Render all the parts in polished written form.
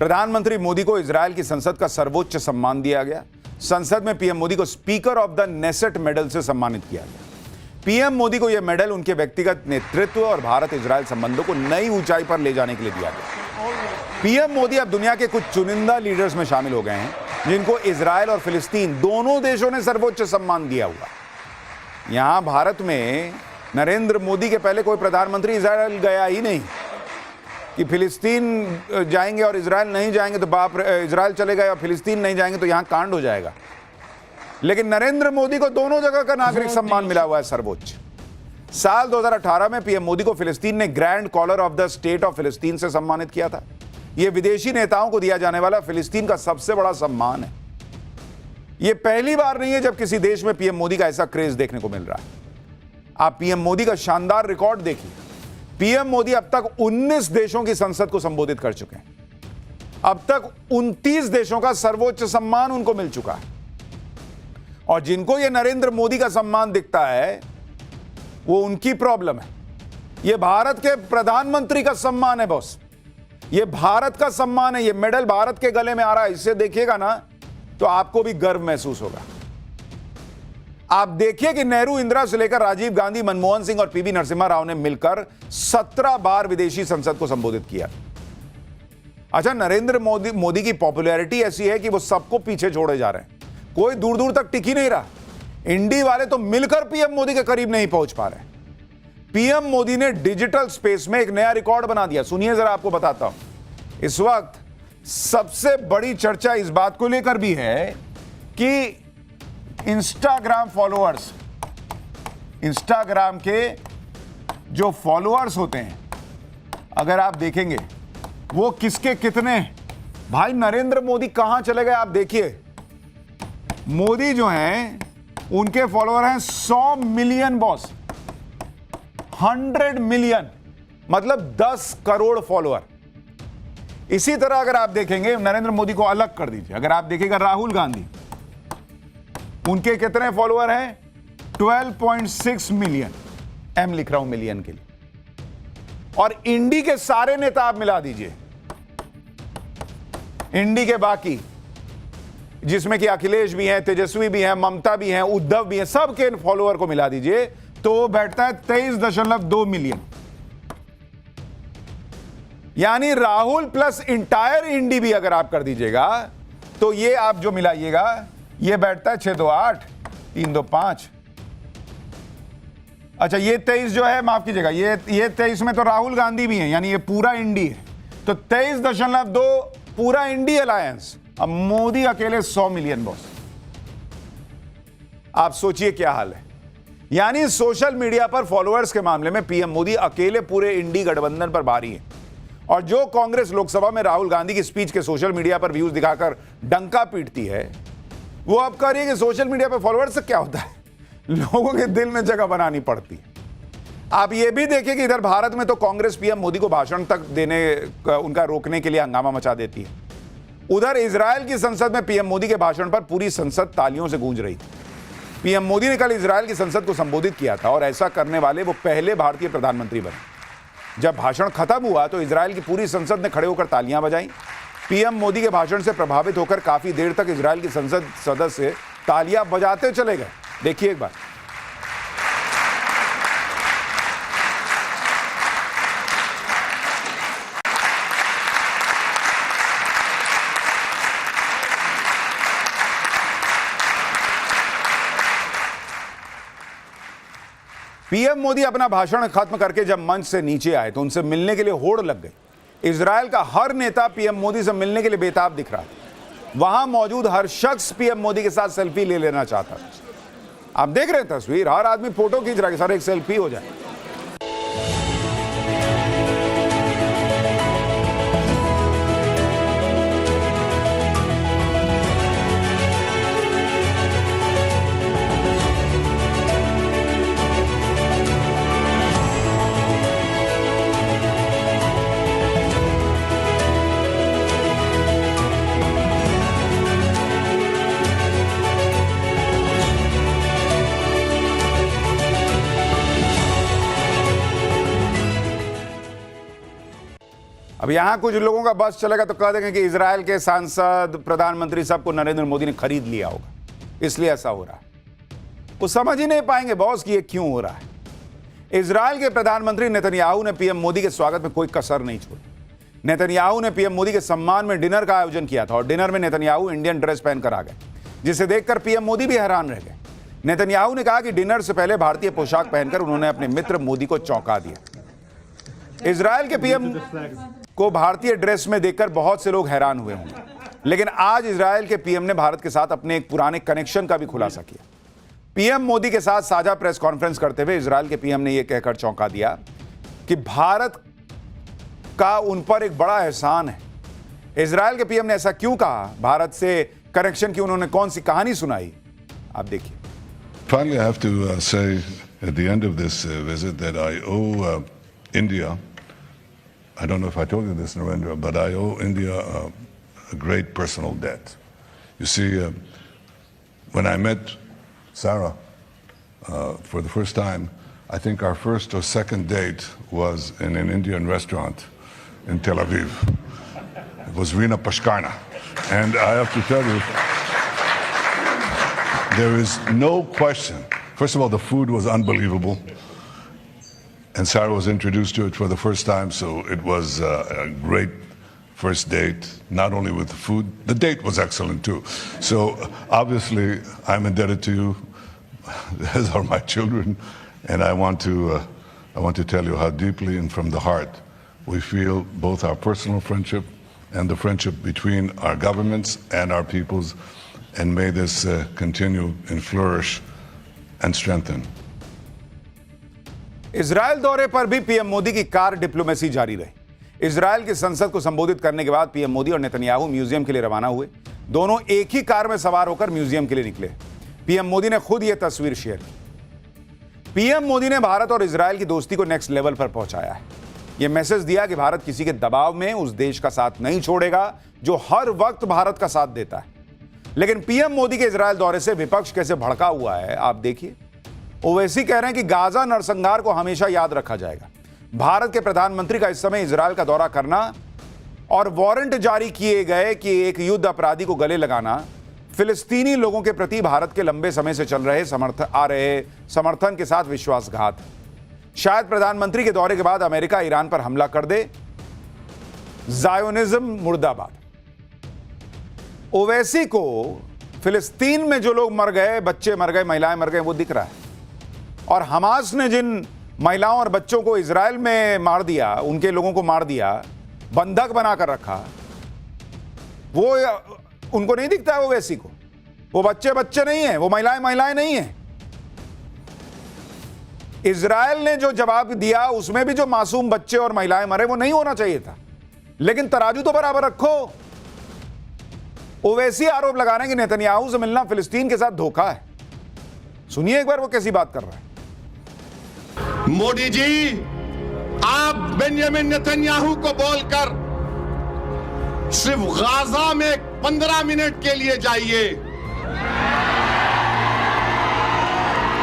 प्रधानमंत्री मोदी को इजरायल की संसद का सर्वोच्च सम्मान दिया गया। संसद में पीएम मोदी को speaker of the Knesset medal से सम्मानित किया गया। पीएम मोदी को यह मेडल उनके व्यक्तिगत नेतृत्व और भारत इजरायल संबंधों को नई ऊंचाई पर ले जाने के लिए दिया गया। पीएम मोदी अब दुनिया के कुछ चुनिंदा लीडर्स में शामिल हो गए हैं जिनको इजरायल और फिलिस्तीन दोनों देशों ने सर्वोच्च सम्मान दिया हुआ। यहां भारत में नरेंद्र मोदी के पहले कोई प्रधानमंत्री इजरायल गया ही नहीं कि फिलिस्तीन जाएंगे और इजरायल नहीं जाएंगे तो बाप, इजरायल चले गए और फिलिस्तीन नहीं जाएंगे तो यहां कांड हो जाएगा। लेकिन नरेंद्र मोदी को दोनों जगह का नागरिक सम्मान मिला हुआ है सर्वोच्च। साल 2018 में पीएम मोदी को फिलिस्तीन ने grand collar of the state of फिलिस्तीन से सम्मानित किया था। यह विदेशी नेताओं को दिया जाने वाला फिलिस्तीन का सबसे बड़ा सम्मान है। यह पहली बार नहीं है जब किसी देश में पीएम मोदी का ऐसा क्रेज देखने को मिल रहा है। आप पीएम मोदी का शानदार रिकॉर्ड देखिए। पीएम मोदी अब तक 19 देशों की संसद को संबोधित कर चुके हैं। अब तक 29 देशों का सर्वोच्च सम्मान उनको मिल चुका है। और जिनको यह नरेंद्र मोदी का सम्मान दिखता है वो उनकी प्रॉब्लम है। यह भारत के प्रधानमंत्री का सम्मान है बॉस, यह भारत का सम्मान है। यह मेडल भारत के गले में आ रहा है। इससे देखिएगा ना तो आपको भी गर्व महसूस होगा। आप देखिए कि नेहरू, इंदिरा से लेकर राजीव गांधी, मनमोहन सिंह और पीवी नरसिम्हा राव ने मिलकर 17 बार विदेशी संसद को संबोधित किया। अच्छा, नरेंद्र मोदी की पॉपुलैरिटी ऐसी है कि वो सबको पीछे छोड़े जा रहे हैं। कोई दूर दूर तक टिक ही नहीं रहा। इंडी वाले तो मिलकर पीएम मोदी के करीब नहीं पहुंच पा रहे। पीएम मोदी ने डिजिटल स्पेस में एक नया रिकॉर्ड बना दिया। सुनिए जरा, आपको बताता हूं। इस वक्त सबसे बड़ी चर्चा इस बात को लेकर भी है कि इंस्टाग्राम फॉलोअर्स, इंस्टाग्राम के जो फॉलोअर्स होते हैं, अगर आप देखेंगे वो किसके कितने। भाई नरेंद्र मोदी कहां चले गए आप देखिए। मोदी जो हैं उनके फॉलोअर हैं 100 मिलियन बॉस, 100 मिलियन मतलब 10 करोड़ फॉलोअर। इसी तरह अगर आप देखेंगे, नरेंद्र मोदी को अलग कर दीजिए, अगर आप देखिएगा राहुल गांधी, उनके कितने फॉलोअर हैं 12.6 मिलियन। एम लिख रहा हूं मिलियन के लिए। और इंडी के सारे नेता आप मिला दीजिए, इंडी के बाकी जिसमें कि अखिलेश भी हैं, तेजस्वी भी हैं, ममता भी हैं, उद्धव भी हैं, सबके फॉलोअर को मिला दीजिए तो वो बैठता है 23.2 मिलियन। यानी राहुल प्लस इंटायर इंडी भी अगर आप कर दीजिएगा तो ये आप जो मिलाइएगा ये बैठता है 6 2 8 3 2 5। अच्छा, ये 23 जो है, माफ कीजिएगा, ये 23 में तो राहुल गांधी भी है, यानी ये पूरा इंडी है। तो 23.2 पूरा इंडी अलायंस। अब मोदी अकेले 100 मिलियन बॉस। आप सोचिए क्या हाल है। यानी सोशल मीडिया पर फॉलोअर्स के मामले में पीएम मोदी अकेले पूरे इंडी गठबंधन पर भारी है। और जो कांग्रेस लोकसभा में राहुल गांधी की स्पीच के सोशल मीडिया पर व्यूज दिखाकर डंका पीटती है, वो अब कह रही है कि सोशल मीडिया पर फॉलोअर्स से क्या होता है, लोगों के दिल में जगह बनानी पड़ती है। आप ये भी देखिए कि इधर भारत में तो कांग्रेस पीएम मोदी को भाषण तक देने, उनका रोकने के लिए हंगामा मचा देती है। उधर इजरायल की संसद में पीएम मोदी के भाषण पर पूरी संसद तालियों से गूंज रही थी। पीएम मोदी ने कल इजरायल की संसद को संबोधित किया था और ऐसा करने वाले वो पहले भारतीय प्रधानमंत्री बने। जब भाषण खत्म हुआ तो इजरायल की पूरी संसद ने खड़े होकर तालियां बजाई। पीएम मोदी के भाषण से प्रभावित होकर काफी देर तक इजरायल की संसद सदस्य तालियां बजाते चले गए। देखिए एक बार। पीएम मोदी अपना भाषण खत्म करके जब मंच से नीचे आए तो उनसे मिलने के लिए होड़ लग गई। इजरायल का हर नेता पीएम मोदी से मिलने के लिए बेताब दिख रहा था। वहां मौजूद हर शख्स पीएम मोदी के साथ सेल्फी ले लेना चाहता था। आप देख रहे हैं तस्वीर, हर आदमी फोटो खींच रहा है, सर एक सेल्फी हो जाए। अब यहां कुछ लोगों का बस चलेगा तो कह देंगे कि इजराइल के सांसद, प्रधानमंत्री सबको नरेंद्र मोदी ने खरीद लिया होगा, इसलिए ऐसा हो रहा है। वो समझ ही नहीं पाएंगे बॉस कि ये क्यों हो रहा है। इजराइल के प्रधानमंत्री नेतन्याहू ने पीएम मोदी के स्वागत में कोई कसर नहीं छोड़ी। नेतन्याहू ने पीएम मोदी के सम्मान में डिनर का आयोजन किया था और डिनर में नेतन्याहू इंडियन ड्रेस पहनकर आ गए, जिसे देखकर पीएम मोदी भी हैरान रह गए। नेतन्याहू ने कहा कि डिनर से पहले भारतीय पोशाक पहनकर उन्होंने अपने मित्र मोदी को चौंका दिया। इजराइल के पीएम को भारतीय ड्रेस में देखकर बहुत से लोग हैरान हुए होंगे, लेकिन आज इजराइल के पीएम ने भारत के साथ अपने एक पुराने कनेक्शन का भी खुलासा किया। पीएम मोदी के साथ साझा प्रेस कॉन्फ्रेंस करते हुए इजराइल के पीएम ने यह कहकर चौंका दिया कि भारत का उन पर एक बड़ा एहसान है। इजराइल के पीएम ने ऐसा क्यों कहा, भारत से कनेक्शन की उन्होंने कौन सी कहानी सुनाई, आप देखिए। Finally, I have to say at the end of this visit that I owe India, I don't know if I told you this, Narendra, but I owe India a great personal debt. You see, when I met Sarah for the first time, I think our first or second date was in an Indian restaurant in Tel Aviv. It was Rina Pashkarna. And I have to tell you, there is no question. First of all, the food was unbelievable. And Sarah was introduced to it for the first time, so it was a great first date, not only with the food, the date was excellent too. So obviously, I'm indebted to you, as are my children, and I want to tell you how deeply and from the heart we feel both our personal friendship and the friendship between our governments and our peoples, and may this continue and flourish and strengthen. Israel दौरे पर भी PM Modi की car diplomacy जारी रही। Israel की संसद को संबोधित करने के बाद पीएम मोदी और नेतन्याहू म्यूजियम के लिए रवाना हुए। दोनों एक ही कार में सवार होकर म्यूजियम के लिए निकले। पीएम मोदी ने खुद यह तस्वीर शेयर की। पीएम मोदी ने भारत और इजराइल की दोस्ती को नेक्स्ट लेवल पर पहुंचाया है। यह मैसेज दिया कि भारत किसी के दबाव में उस देश का साथ नहीं छोड़ेगा जो हर वक्त भारत का साथ देता है। लेकिन पीएम मोदी के इजराइल दौरे से विपक्ष कैसे भड़का हुआ है, आप देखिए। ओवैसी कह रहे हैं कि गाजा नरसंहार को हमेशा याद रखा जाएगा। भारत के प्रधानमंत्री का इस समय इजराइल का दौरा करना और वारंट जारी किए गए कि एक युद्ध अपराधी को गले लगाना फिलिस्तीनी लोगों के प्रति भारत के लंबे समय से चल रहे समर्थन के साथ विश्वासघात। शायद प्रधानमंत्री के दौरे के बाद अमेरिका ईरान पर हमला कर दे। ज़ायोनिज्म मुर्दाबाद। ओवैसी को फिलिस्तीन में जो लोग मर गए, बच्चे मर गए, महिलाएं मर गए, वो दिख रहा है। और हमास ने जिन महिलाओं और बच्चों को इजराइल में मार दिया, उनके लोगों को मार दिया, बंधक बनाकर रखा, वो उनको नहीं दिखता है ओवैसी को। वो बच्चे बच्चे नहीं हैं, वो महिलाएं महिलाएं नहीं हैं। इजराइल ने जो जवाब दिया उसमें भी जो मासूम बच्चे और महिलाएं मरे वो नहीं होना चाहिए था, लेकिन तराजू तो बराबर रखो। ओवैसी आरोप लगा रहे हैं कि नेतन्याहू से मिलना फिलिस्तीन के साथ धोखा है। सुनिए एक बार वो कैसी बात कर रहा है। मोदी जी, आप बेंजामिन नेतन्याहू को बोलकर सिर्फ गाजा में 15 मिनट के लिए जाइए।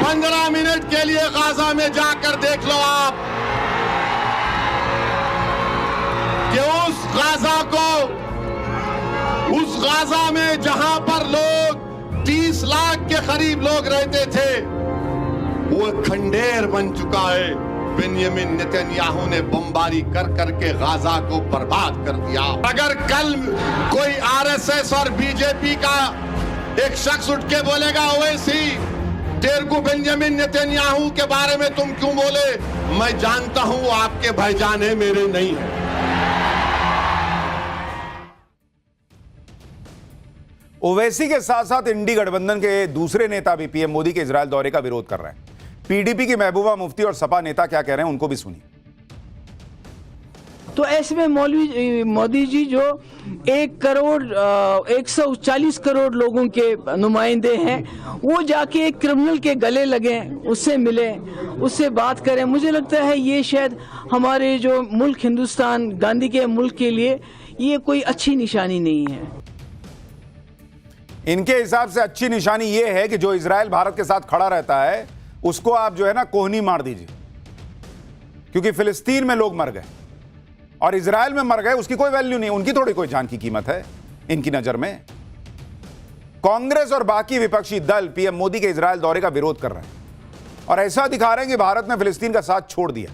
15 मिनट के लिए गाजा में जाकर देख लो आप कि उस गाजा में जहां पर लोग 30 लाख के करीब लोग रहते थे, वो खंडेर बन चुका है। बेंजामिन नेतन्याहू ने बमबारी कर करके गाजा को बर्बाद कर दिया। अगर कल कोई आरएसएस और बीजेपी का एक शख्स उठ के बोलेगा ओवैसी तेरे को बेंजामिन नेतन्याहू के बारे में तुम क्यों बोले, मैं जानता हूं वो आपके भाईजान है, मेरे नहीं है। ओवैसी के साथ साथ इंडी गठबंधन के दूसरे नेता भी पीएम मोदी के इजराइल दौरे का विरोध कर रहे हैं। पीडीपी की महबूबा मुफ्ती और सपा नेता क्या कह रहे हैं, उनको भी सुनिए। तो ऐसे में मोदी जी जो 140 करोड़ लोगों के नुमाइंदे हैं, वो जाके एक क्रिमिनल के गले लगे, उससे मिले, उससे बात करें। मुझे लगता है ये शायद हमारे जो मुल्क हिंदुस्तान, गांधी के मुल्क के लिए ये कोई अच्छी निशानी नहीं है। इनके हिसाब से अच्छी निशानी ये है कि जो इजराइल भारत के साथ खड़ा रहता है उसको आप जो है ना कोहनी मार दीजिए, क्योंकि फिलिस्तीन में लोग मर गए और इजराइल में मर गए उसकी कोई वैल्यू नहीं, उनकी थोड़ी कोई जान की कीमत है इनकी नजर में। कांग्रेस और बाकी विपक्षी दल पीएम मोदी के इजराइल दौरे का विरोध कर रहे हैं और ऐसा दिखा रहे हैं कि भारत ने फिलिस्तीन का साथ छोड़ दिया।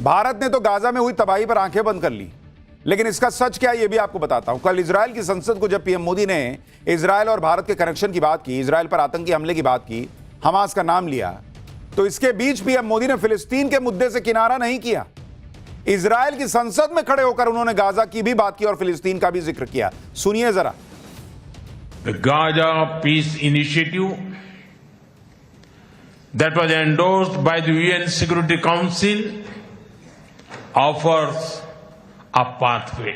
भारत ने तो गाजा में हुई तबाही पर आंखें बंद कर ली, लेकिन इसका सच क्या है यह भी आपको बताता हूं। कल इजराइल की संसद को जब पीएम मोदी ने इजराइल और भारत के कनेक्शन की बात की, इजराइल पर आतंकी हमले की बात की, हमास का नाम लिया, तो इसके बीच पीएम मोदी ने फिलिस्तीन के मुद्दे से किनारा नहीं किया। इजराइल की संसद में खड़े होकर उन्होंने गाजा की भी बात की और फिलिस्तीन का भी जिक्र किया। सुनिए जरा। The Gaza Peace Initiative that was endorsed by the UN Security Council offers a pathway.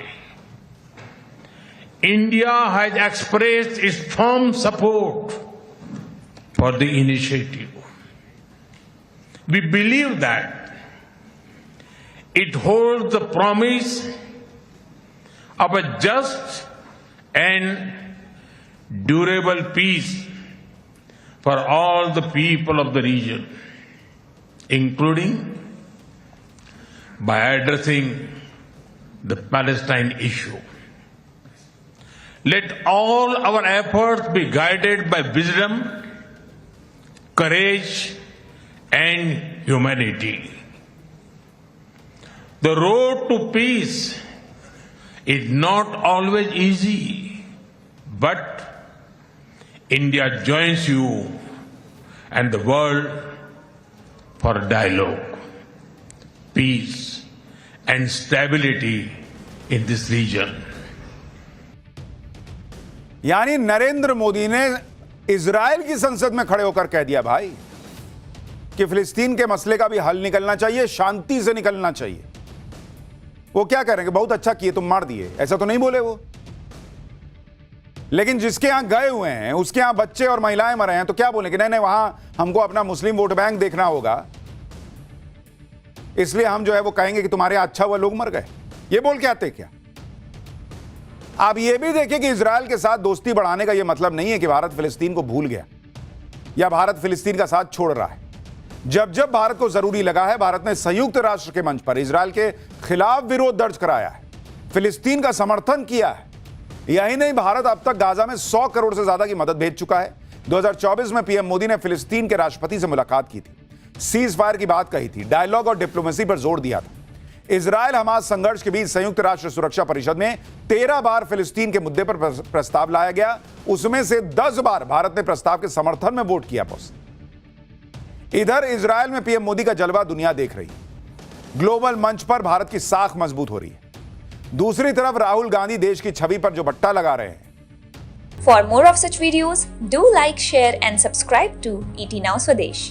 India has expressed its firm support for the initiative. We believe that it holds the promise of a just and durable peace for all the people of the region, including by addressing the Palestine issue. Let all our efforts be guided by wisdom, courage, and humanity. The road to peace is not always easy, but India joins you and the world for dialogue, peace, and stability in this region. यानी नरेंद्र मोदी ने Israel की संसद में खड़े होकर कह दिया भाई कि फिलिस्तीन के मसले का भी हल निकलना चाहिए, शांति से निकलना चाहिए। वो क्या कह रहे हैं कि बहुत अच्छा किए तुम मार दिए, ऐसा तो नहीं बोले वो। लेकिन जिसके यहां गए हुए हैं उसके यहां बच्चे और महिलाएं मरे हैं तो क्या बोले कि नहीं नहीं वहां हमको अपना मुस्लिम वोट बैंक देखना होगा, इसलिए हम जो है वो कहेंगे कि तुम्हारे यहां अच्छा हुआ लोग मर गए, ये बोल के आते क्या। आप ये भी देखिए कि इजराइल के साथ दोस्ती बढ़ाने का ये मतलब नहीं है कि भारत फिलिस्तीन को भूल गया या भारत फिलिस्तीन का साथ छोड़ रहा है। जब जब भारत को जरूरी लगा है भारत ने संयुक्त राष्ट्र के मंच पर इजराइल के खिलाफ विरोध दर्ज कराया है, फिलिस्तीन का समर्थन किया है। यही नहीं, भारत अब तक गाजा में 100 करोड़ से ज्यादा की मदद भेज चुका है। 2024 में पीएम मोदी ने फिलिस्तीन के राष्ट्रपति से मुलाकात की थी, सीज फायर की बात कही थी, डायलॉग और डिप्लोमेसी पर जोर दिया था। इजराइल हमास संघर्ष के बीच संयुक्त राष्ट्र सुरक्षा परिषद में 13 बार फिलिस्तीन के मुद्दे पर प्रस्ताव लाया गया, उसमें से 10 बार भारत ने प्रस्ताव के समर्थन में वोट किया। इधर इजराइल में पीएम मोदी का जलवा दुनिया देख रही है, ग्लोबल मंच पर भारत की साख मजबूत हो रही है। दूसरी तरफ राहुल गांधी देश की छवि पर जो बट्टा लगा रहे हैं। For more of such videos, do like, share and subscribe to ET Now Swadesh.